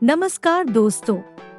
नमस्कार दोस्तों,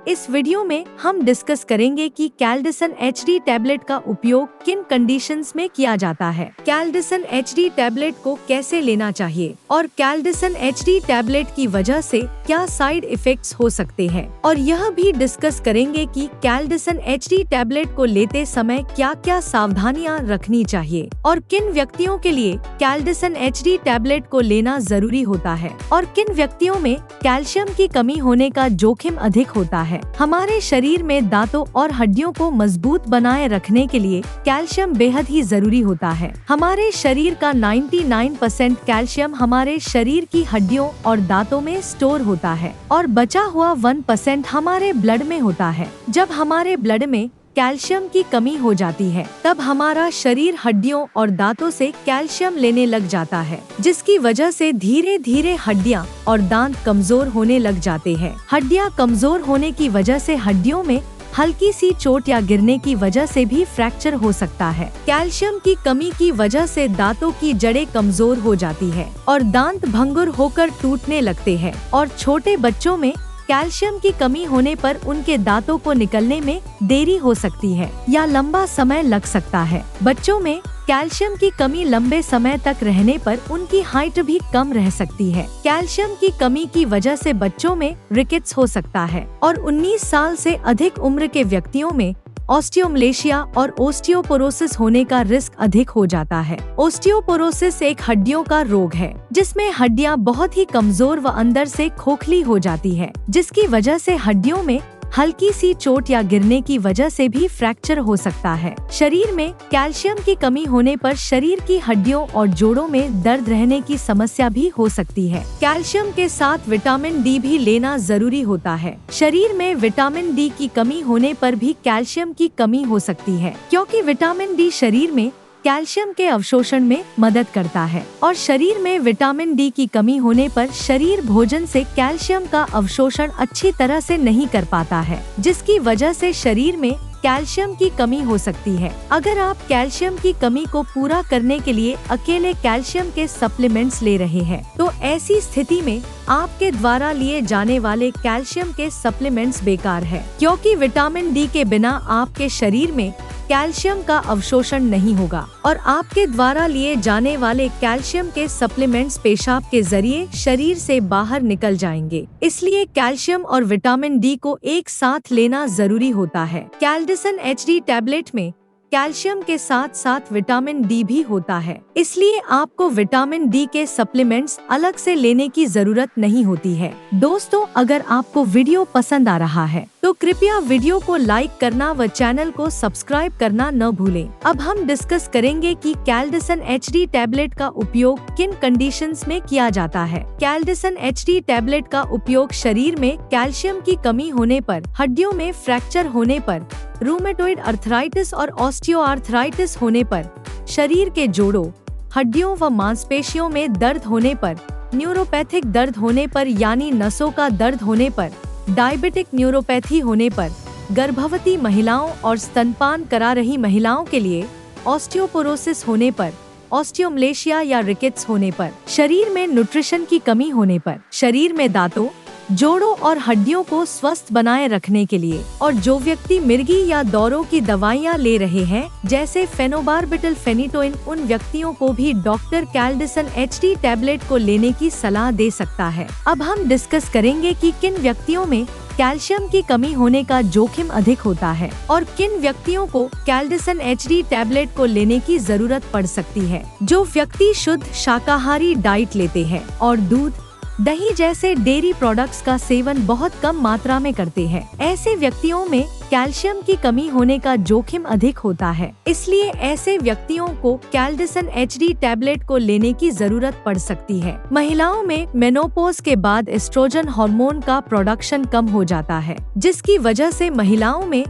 इस वीडियो में हम डिस्कस करेंगे कि कैल्डिसन एचडी टैबलेट का उपयोग किन कंडीशंस में किया जाता है, कैल्डिसन एचडी टैबलेट को कैसे लेना चाहिए और कैल्डिसन एचडी टैबलेट की वजह से क्या साइड इफेक्ट्स हो सकते हैं, और यह भी डिस्कस करेंगे कि कैल्डिसन एचडी टैबलेट को लेते समय क्या क्या सावधानियां रखनी चाहिए और किन व्यक्तियों के लिए कैल्डिसन एचडी टैबलेट को लेना जरूरी होता है और किन व्यक्तियों में कैल्शियम की कमी होने का जोखिम अधिक होता है। हमारे शरीर में दांतों और हड्डियों को मजबूत बनाए रखने के लिए कैल्शियम बेहद ही जरूरी होता है। हमारे शरीर का 99% कैल्शियम हमारे शरीर की हड्डियों और दांतों में स्टोर होता है और बचा हुआ 1% हमारे ब्लड में होता है। जब हमारे ब्लड में कैल्शियम की कमी हो जाती है तब हमारा शरीर हड्डियों और दांतों से कैल्शियम लेने लग जाता है, जिसकी वजह से धीरे धीरे हड्डियां और दांत कमजोर होने लग जाते हैं। हड्डियां कमजोर होने की वजह से हड्डियों में हल्की सी चोट या गिरने की वजह से भी फ्रैक्चर हो सकता है। कैल्शियम की कमी की वजह से दांतों की जड़ें कमजोर हो जाती है और दांत भंगुर होकर टूटने लगते हैं और छोटे बच्चों में कैल्शियम की कमी होने पर उनके दांतों को निकलने में देरी हो सकती है या लंबा समय लग सकता है। बच्चों में कैल्शियम की कमी लंबे समय तक रहने पर उनकी हाइट भी कम रह सकती है। कैल्शियम की कमी की वजह से बच्चों में रिकेट्स हो सकता है और 19 साल से अधिक उम्र के व्यक्तियों में ऑस्टियोमलेशिया और ओस्टियोपोरोसिस होने का रिस्क अधिक हो जाता है। ओस्टियोपोरोसिस एक हड्डियों का रोग है जिसमें हड्डियां बहुत ही कमजोर व अंदर से खोखली हो जाती है, जिसकी वजह से हड्डियों में हल्की सी चोट या गिरने की वजह से भी फ्रैक्चर हो सकता है। शरीर में कैल्शियम की कमी होने पर शरीर की हड्डियों और जोड़ों में दर्द रहने की समस्या भी हो सकती है। कैल्शियम के साथ विटामिन डी भी लेना जरूरी होता है। शरीर में विटामिन डी की कमी होने पर भी कैल्शियम की कमी हो सकती है, क्योंकि विटामिन डी शरीर में कैल्शियम के अवशोषण में मदद करता है और शरीर में विटामिन डी की कमी होने पर शरीर भोजन से कैल्शियम का अवशोषण अच्छी तरह से नहीं कर पाता है, जिसकी वजह से शरीर में कैल्शियम की कमी हो सकती है। अगर आप कैल्शियम की कमी को पूरा करने के लिए अकेले कैल्शियम के सप्लीमेंट्स ले रहे हैं, तो ऐसी स्थिति में आपके द्वारा लिए जाने वाले कैल्शियम के सप्लीमेंट्स बेकार है, क्योंकि विटामिन डी के बिना आपके शरीर में कैल्शियम का अवशोषण नहीं होगा और आपके द्वारा लिए जाने वाले कैल्शियम के सप्लीमेंट्स पेशाब के जरिए शरीर से बाहर निकल जाएंगे। इसलिए कैल्शियम और विटामिन डी को एक साथ लेना जरूरी होता है। कैल्डिसन एचडी टैबलेट में कैल्शियम के साथ साथ विटामिन डी भी होता है, इसलिए आपको विटामिन डी के सप्लीमेंट्स अलग से लेने की जरूरत नहीं होती है। दोस्तों, अगर आपको वीडियो पसंद आ रहा है तो कृपया वीडियो को लाइक करना व चैनल को सब्सक्राइब करना न भूलें। अब हम डिस्कस करेंगे कि कैल्डिसन एचडी टैबलेट का उपयोग किन कंडीशंस में किया जाता है। कैल्डिसन एचडी टैबलेट का उपयोग शरीर में कैल्शियम की कमी होने पर, हड्डियों में फ्रैक्चर होने पर, रूमेटॉइड अर्थराइटिस और ऑस्टियोआर्थराइटिस होने पर, शरीर के जोड़ों, हड्डियों व मांसपेशियों में दर्द होने पर, न्यूरोपैथिक दर्द होने पर यानी नसों का दर्द होने पर, डायबिटिक न्यूरोपैथी होने पर, गर्भवती महिलाओं और स्तनपान करा रही महिलाओं के लिए ऑस्टियोपोरोसिस होने पर, ऑस्टियोमलेशिया या रिकेट्स होने पर, शरीर में न्यूट्रिशन की कमी होने पर, शरीर में दांतों, जोड़ों और हड्डियों को स्वस्थ बनाए रखने के लिए, और जो व्यक्ति मिर्गी या दौरों की दवाइयाँ ले रहे हैं जैसे फेनोबार्बिटल फेनिटोइन, उन व्यक्तियों को भी डॉक्टर कैल्डिसन एचडी टैबलेट को लेने की सलाह दे सकता है। अब हम डिस्कस करेंगे कि किन व्यक्तियों में कैल्शियम की कमी होने का जोखिम अधिक होता है और किन व्यक्तियों को कैल्डिसन एचडी टैबलेट को लेने की जरूरत पड़ सकती है। जो व्यक्ति शुद्ध शाकाहारी डाइट लेते हैं और दूध, दही जैसे डेयरी प्रोडक्ट्स का सेवन बहुत कम मात्रा में करते हैं, ऐसे व्यक्तियों में कैल्शियम की कमी होने का जोखिम अधिक होता है। इसलिए ऐसे व्यक्तियों को कैल्डिसन एचडी टैबलेट को लेने की जरूरत पड़ सकती है। महिलाओं में मेनोपॉज के बाद एस्ट्रोजन हार्मोन का प्रोडक्शन कम हो जाता है, जिसकी वजह से महिलाओं में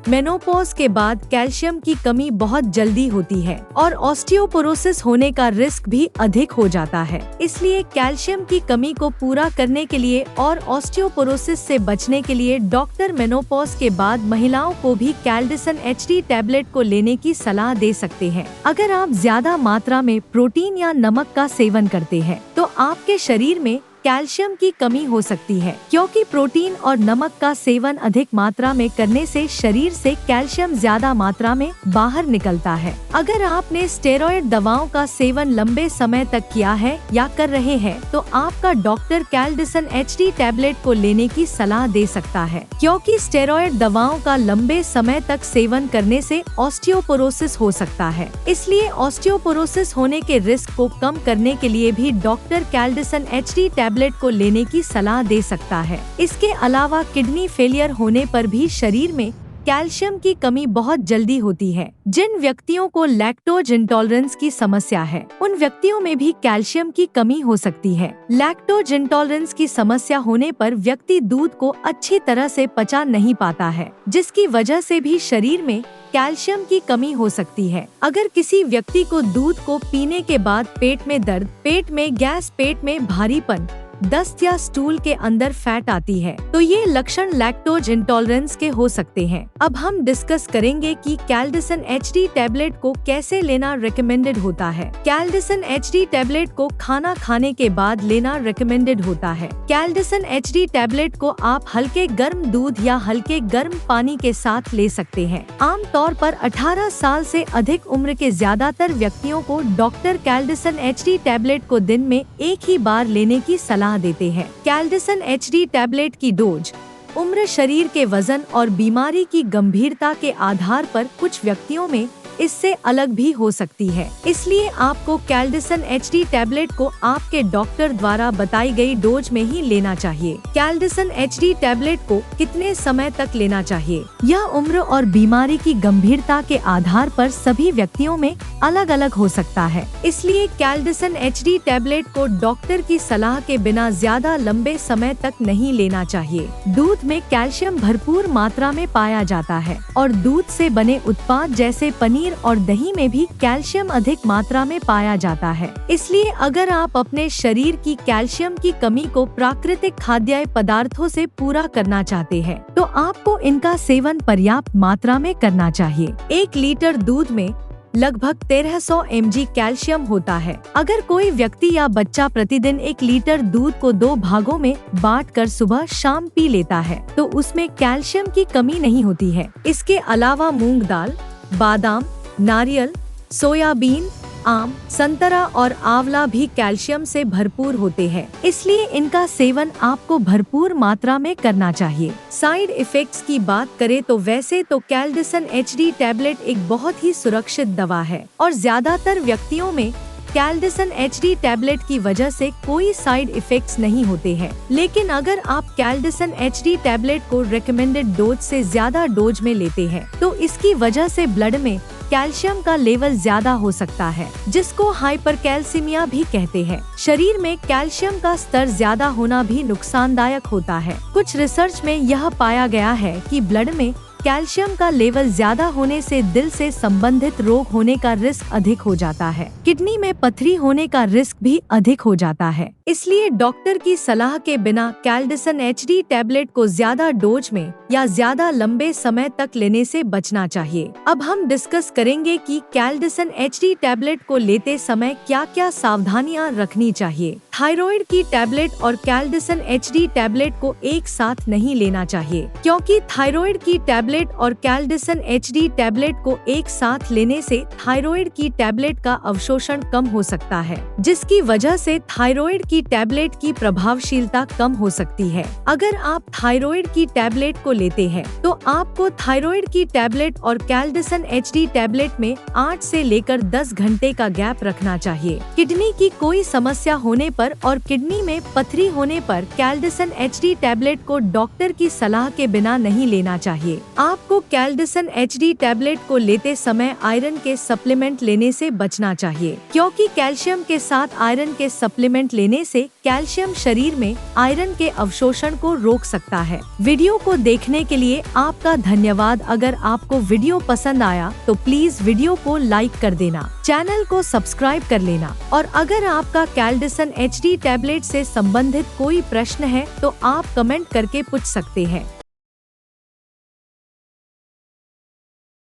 मेनोपॉज के बाद कैल्शियम की कमी बहुत जल्दी होती है और ऑस्टियोपोरोसिस होने का रिस्क भी अधिक हो जाता है। इसलिए कैल्शियम की कमी को पूरा करने के लिए और ऑस्टियोपोरोसिस से बचने के लिए डॉक्टर मेनोपॉज के बाद महिलाओं को भी कैल्डिसन एचडी टैबलेट को लेने की सलाह दे सकते हैं। अगर आप ज्यादा मात्रा में प्रोटीन या नमक का सेवन करते हैं तो आपके शरीर में कैल्शियम की कमी हो सकती है, क्योंकि प्रोटीन और नमक का सेवन अधिक मात्रा में करने से शरीर से कैल्शियम ज्यादा मात्रा में बाहर निकलता है। अगर आपने स्टेरॉयड दवाओं का सेवन लंबे समय तक किया है या कर रहे हैं, तो आपका डॉक्टर कैल्डिसन HD टैबलेट को लेने की सलाह दे सकता है, क्योंकि स्टेरॉयड दवाओं का लंबे समय तक सेवन करने से ऑस्टियोपोरोसिस हो सकता है। इसलिए ऑस्टियोपोरोसिस होने के रिस्क को कम करने के लिए भी डॉक्टर कैल्डिसन HD टैबलेट को लेने की सलाह दे सकता है। इसके अलावा किडनी फेलियर होने पर भी शरीर में कैल्शियम की कमी बहुत जल्दी होती है। जिन व्यक्तियों को लैक्टोज इंटॉलरेंस की समस्या है, उन व्यक्तियों में भी कैल्शियम की कमी हो सकती है। लैक्टोज इंटॉलरेंस की समस्या होने पर व्यक्ति दूध को अच्छी तरह से पचा नहीं पाता है, जिसकी वजह से भी शरीर में कैल्शियम की कमी हो सकती है। अगर किसी व्यक्ति को दूध को पीने के बाद पेट में दर्द, पेट में गैस, पेट में भारीपन, दस्त या स्टूल के अंदर फैट आती है, तो ये लक्षण लैक्टोज इंटॉलरेंस के हो सकते हैं। अब हम डिस्कस करेंगे कि कैल्डिसन HD टैबलेट को कैसे लेना रिकमेंडेड होता है। कैल्डिसन HD टैबलेट को खाना खाने के बाद लेना रिकमेंडेड होता है। कैल्डिसन HD टैबलेट को आप हल्के गर्म दूध या हल्के गर्म पानी के साथ ले सकते हैं। आमतौर पर 18 साल से अधिक उम्र के ज्यादातर व्यक्तियों को डॉक्टर कैल्डिसन HD टैबलेट को दिन में एक ही बार लेने की सलाह देते हैं। कैल्डिसन HD टैबलेट की डोज उम्र, शरीर के वजन और बीमारी की गंभीरता के आधार पर कुछ व्यक्तियों में इससे अलग भी हो सकती है। इसलिए आपको कैल्डिसन HD टैबलेट को आपके डॉक्टर द्वारा बताई गई डोज में ही लेना चाहिए। कैल्डिसन HD टैबलेट को कितने समय तक लेना चाहिए, यह उम्र और बीमारी की गंभीरता के आधार पर सभी व्यक्तियों में अलग अलग हो सकता है। इसलिए कैल्डिसन HD टैबलेट को डॉक्टर की सलाह के बिना ज्यादा लंबे समय तक नहीं लेना चाहिए। दूध में कैल्शियम भरपूर मात्रा में पाया जाता है और दूध से बने उत्पाद जैसे पनीर और दही में भी कैल्शियम अधिक मात्रा में पाया जाता है। इसलिए अगर आप अपने शरीर की कैल्शियम की कमी को प्राकृतिक खाद्य पदार्थों से पूरा करना चाहते हैं, तो आपको इनका सेवन पर्याप्त मात्रा में करना चाहिए। 1 लीटर दूध में लगभग 1300 mg कैल्शियम होता है। अगर कोई व्यक्ति या बच्चा प्रतिदिन 1 लीटर दूध को 2 भागों में बांटकर सुबह शाम पी लेता है, तो उसमें कैल्शियम की कमी नहीं होती है। इसके अलावा मूंग दाल, बादाम, नारियल, सोयाबीन, आम, संतरा और आंवला भी कैल्शियम से भरपूर होते हैं। इसलिए इनका सेवन आपको भरपूर मात्रा में करना चाहिए। साइड इफेक्ट्स की बात करें तो वैसे तो कैल्डिसन HD टैबलेट एक बहुत ही सुरक्षित दवा है और ज्यादातर व्यक्तियों में कैल्डिसन HD टैबलेट की वजह से कोई साइड इफेक्ट्स नहीं होते हैं। लेकिन अगर आप कैल्डिसन HD टैबलेट को रिकमेंडेड डोज से ज्यादा डोज में लेते हैं, तो इसकी वजह से ब्लड में कैल्शियम का लेवल ज्यादा हो सकता है, जिसको हाइपरकैल्सीमिया भी कहते हैं। शरीर में कैल्शियम का स्तर ज्यादा होना भी नुकसानदायक होता है। कुछ रिसर्च में यह पाया गया है कि ब्लड में कैल्शियम का लेवल ज्यादा होने से दिल से संबंधित रोग होने का रिस्क अधिक हो जाता है। किडनी में पथरी होने का रिस्क भी अधिक हो जाता है। इसलिए डॉक्टर की सलाह के बिना कैल्डिसन HD टैबलेट को ज्यादा डोज में या ज्यादा लंबे समय तक लेने से बचना चाहिए। अब हम डिस्कस करेंगे कि कैल्डिसन HD टैबलेट को लेते समय क्या क्या सावधानियां रखनी चाहिए। थायराइड की टैबलेट और कैल्डिसन HD टैबलेट को एक साथ नहीं लेना चाहिए, क्योंकि थायराइड की टैबलेट और कैल्डिसन HD टैबलेट को एक साथ लेने से थायराइड की टैबलेट का अवशोषण कम हो सकता है, जिसकी वजह से थायराइड की टैबलेट की प्रभावशीलता कम हो सकती है। अगर आप थायराइड की टैबलेट को लेते हैं, तो आपको थायराइड की टैबलेट और कैल्डिसन HD टैबलेट में 8 से लेकर 10 घंटे का गैप रखना चाहिए। किडनी की कोई समस्या होने पर और किडनी में पथरी होने पर कैल्डिसन HD टैबलेट को डॉक्टर की सलाह के बिना नहीं लेना चाहिए। आपको कैल्डिसन HD टैबलेट को लेते समय आयरन के सप्लीमेंट लेने से बचना चाहिए, क्योंकि कैल्शियम के साथ आयरन के सप्लीमेंट लेने से कैल्शियम शरीर में आयरन के अवशोषण को रोक सकता है। वीडियो को देखने के लिए आपका धन्यवाद। अगर आपको वीडियो पसंद आया तो प्लीज वीडियो को लाइक कर देना, चैनल को सब्सक्राइब कर लेना और अगर आपका कैल्डिसन HD टैबलेट से संबंधित कोई प्रश्न है तो आप कमेंट करके पूछ सकते हैं।